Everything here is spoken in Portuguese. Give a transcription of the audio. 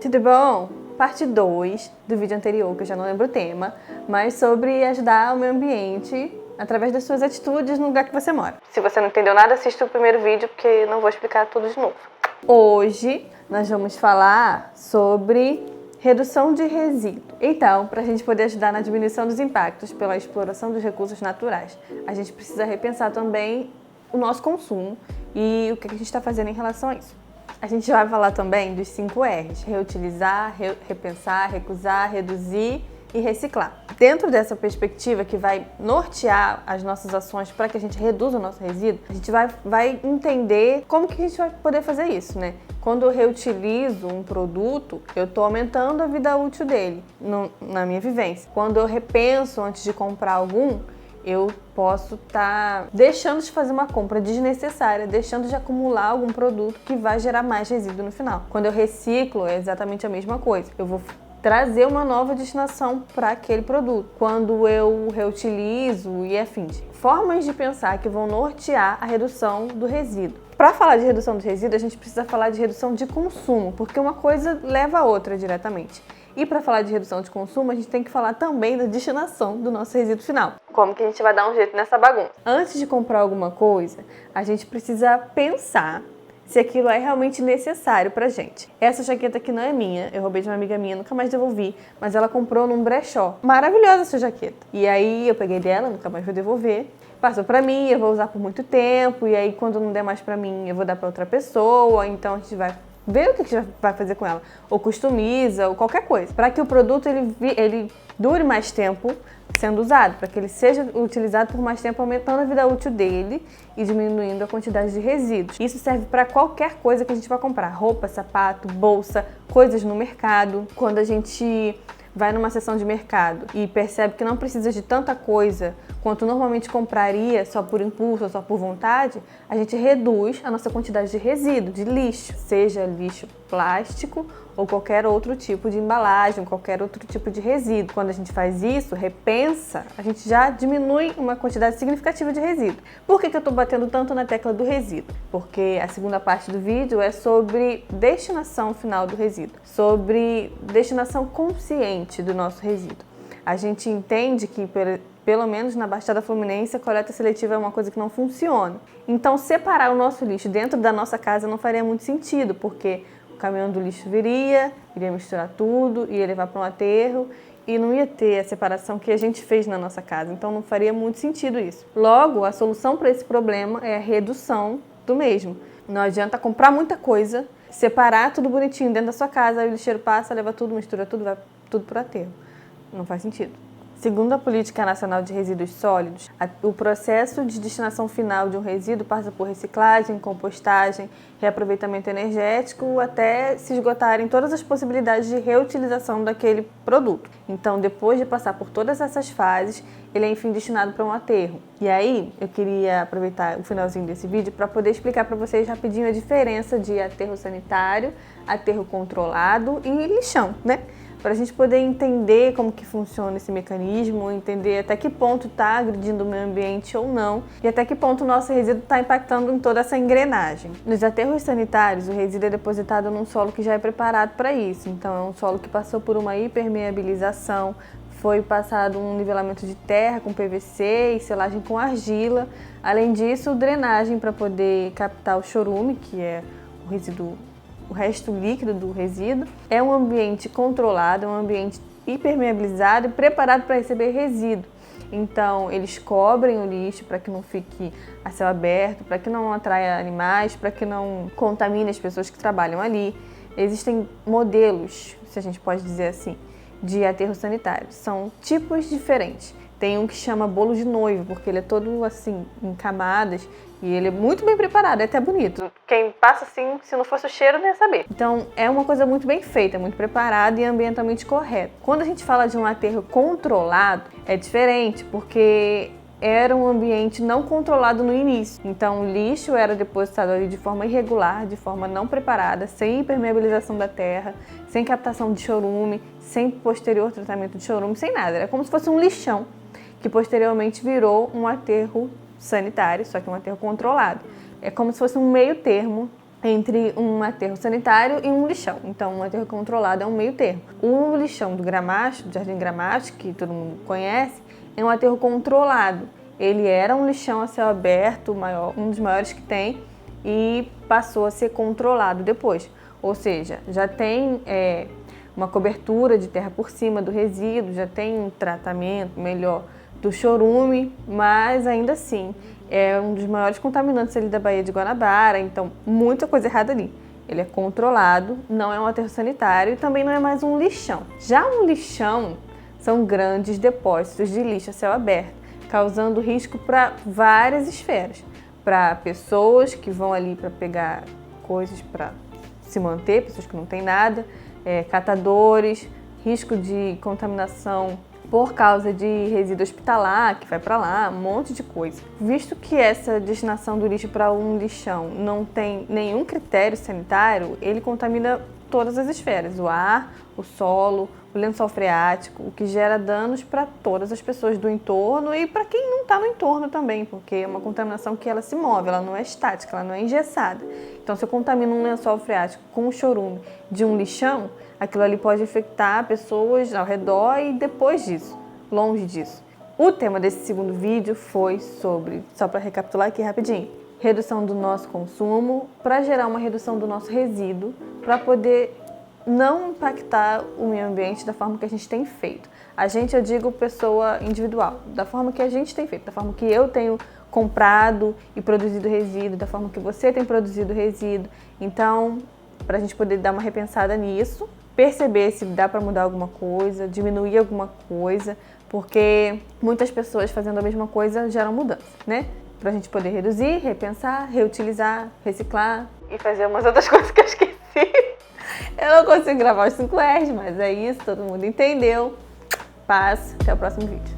Tudo bom? Parte 2 do vídeo anterior, que eu já não lembro o tema, mas sobre ajudar o meio ambiente através das suas atitudes no lugar que você mora. Se você não entendeu nada, assista o primeiro vídeo, porque eu não vou explicar tudo de novo. Hoje nós vamos falar sobre redução de resíduo. Então, para a gente poder ajudar na diminuição dos impactos pela exploração dos recursos naturais, a gente precisa repensar também o nosso consumo e o que a gente está fazendo em relação a isso. A gente vai falar também dos 5 R's: reutilizar, repensar, recusar, reduzir e reciclar. Dentro dessa perspectiva que vai nortear as nossas ações para que a gente reduza o nosso resíduo, a gente vai entender como que a gente vai poder fazer isso, né? Quando eu reutilizo um produto, eu estou aumentando a vida útil dele, na minha vivência. Quando eu repenso antes de comprar algum, eu posso estar deixando de fazer uma compra desnecessária, deixando de acumular algum produto que vai gerar mais resíduo no final. Quando eu reciclo, é exatamente a mesma coisa. Eu vou trazer uma nova destinação para aquele produto. Quando eu reutilizo e afins. Formas de pensar que vão nortear a redução do resíduo. Para falar de redução do resíduo, a gente precisa falar de redução de consumo, porque uma coisa leva a outra diretamente. E para falar de redução de consumo, a gente tem que falar também da destinação do nosso resíduo final. Como que a gente vai dar um jeito nessa bagunça? Antes de comprar alguma coisa, a gente precisa pensar se aquilo é realmente necessário pra gente. Essa jaqueta aqui não é minha, eu roubei de uma amiga minha, nunca mais devolvi, mas ela comprou num brechó. Maravilhosa essa jaqueta. E aí eu peguei dela, nunca mais vou devolver. Passou pra mim, eu vou usar por muito tempo, e aí quando não der mais pra mim, eu vou dar pra outra pessoa, então a gente vai ver o que a gente vai fazer com ela, ou customiza, ou qualquer coisa, para que o produto ele dure mais tempo sendo usado, para que ele seja utilizado por mais tempo, aumentando a vida útil dele e diminuindo a quantidade de resíduos. Isso serve para qualquer coisa que a gente vai comprar: roupa, sapato, bolsa, coisas no mercado. Quando a gente vai numa seção de mercado e percebe que não precisa de tanta coisa quanto normalmente compraria só por impulso ou só por vontade, a gente reduz a nossa quantidade de resíduo, de lixo, seja lixo plástico ou qualquer outro tipo de embalagem, qualquer outro tipo de resíduo. Quando a gente faz isso, repensa, a gente já diminui uma quantidade significativa de resíduo. Por que eu estou batendo tanto na tecla do resíduo? Porque a segunda parte do vídeo é sobre destinação final do resíduo, sobre destinação consciente do nosso resíduo. A gente entende que, pelo menos na Baixada Fluminense, a coleta seletiva é uma coisa que não funciona. Então, separar o nosso lixo dentro da nossa casa não faria muito sentido, porque o caminhão do lixo iria misturar tudo, ia levar para um aterro e não ia ter a separação que a gente fez na nossa casa. Então, não faria muito sentido isso. Logo, a solução para esse problema é a redução do mesmo. Não adianta comprar muita coisa, separar tudo bonitinho dentro da sua casa, aí o lixeiro passa, leva tudo, mistura tudo, vai tudo para o aterro. Não faz sentido. Segundo a Política Nacional de Resíduos Sólidos, o processo de destinação final de um resíduo passa por reciclagem, compostagem, reaproveitamento energético, até se esgotarem todas as possibilidades de reutilização daquele produto. Então, depois de passar por todas essas fases, ele é enfim destinado para um aterro. E aí, eu queria aproveitar o finalzinho desse vídeo para poder explicar para vocês rapidinho a diferença de aterro sanitário, aterro controlado e lixão, né? Para a gente poder entender como que funciona esse mecanismo, entender até que ponto está agredindo o meio ambiente ou não, e até que ponto o nosso resíduo está impactando em toda essa engrenagem. Nos aterros sanitários, o resíduo é depositado num solo que já é preparado para isso. Então, é um solo que passou por uma impermeabilização, foi passado um nivelamento de terra com PVC e selagem com argila. Além disso, drenagem para poder captar o chorume, que é o resíduo, o resto líquido do resíduo. É um ambiente controlado, é um ambiente impermeabilizado e preparado para receber resíduo. Então, eles cobrem o lixo para que não fique a céu aberto, para que não atraia animais, para que não contamine as pessoas que trabalham ali. Existem modelos, se a gente pode dizer assim, de aterro sanitário. São tipos diferentes. Tem um que chama bolo de noivo, porque ele é todo assim, em camadas, e ele é muito bem preparado, é até bonito. Quem passa assim, se não fosse o cheiro, não ia saber. Então, é uma coisa muito bem feita, muito preparada e ambientalmente correta. Quando a gente fala de um aterro controlado, é diferente, porque era um ambiente não controlado no início. Então, o lixo era depositado ali de forma irregular, de forma não preparada, sem impermeabilização da terra, sem captação de chorume, sem posterior tratamento de chorume, sem nada. Era como se fosse um lixão, que posteriormente virou um aterro sanitário, só que um aterro controlado. É como se fosse um meio termo entre um aterro sanitário e um lixão. Então, um aterro controlado é um meio termo. O lixão do Gramacho, do Jardim Gramacho, que todo mundo conhece, é um aterro controlado. Ele era um lixão a céu aberto, um dos maiores que tem, e passou a ser controlado depois. Ou seja, já tem uma cobertura de terra por cima do resíduo, já tem um tratamento melhor do chorume, mas ainda assim é um dos maiores contaminantes ali da Baía de Guanabara, então muita coisa errada ali. Ele é controlado, não é um aterro sanitário e também não é mais um lixão. Já um lixão são grandes depósitos de lixo a céu aberto, causando risco para várias esferas, para pessoas que vão ali para pegar coisas para se manter, pessoas que não têm nada, catadores, risco de contaminação por causa de resíduo hospitalar, que vai para lá, um monte de coisa. Visto que essa destinação do lixo para um lixão não tem nenhum critério sanitário, ele contamina todas as esferas, o ar, o solo, o lençol freático, o que gera danos para todas as pessoas do entorno e para quem não está no entorno também, porque é uma contaminação que ela se move, ela não é estática, ela não é engessada. Então, se eu contamino um lençol freático com o chorume de um lixão, aquilo ali pode infectar pessoas ao redor e depois disso, longe disso. O tema desse segundo vídeo foi sobre, só para recapitular aqui rapidinho, redução do nosso consumo para gerar uma redução do nosso resíduo, para poder não impactar o meio ambiente da forma que a gente tem feito. A gente, eu digo pessoa individual, da forma que a gente tem feito, da forma que eu tenho comprado e produzido resíduo, da forma que você tem produzido resíduo. Então, para a gente poder dar uma repensada nisso, perceber se dá para mudar alguma coisa, diminuir alguma coisa, porque muitas pessoas fazendo a mesma coisa geram mudança, né? Para a gente poder reduzir, repensar, reutilizar, reciclar e fazer umas outras coisas que eu esqueci. Eu não consigo gravar os 5 R's, mas é isso, todo mundo entendeu. Paz, até o próximo vídeo.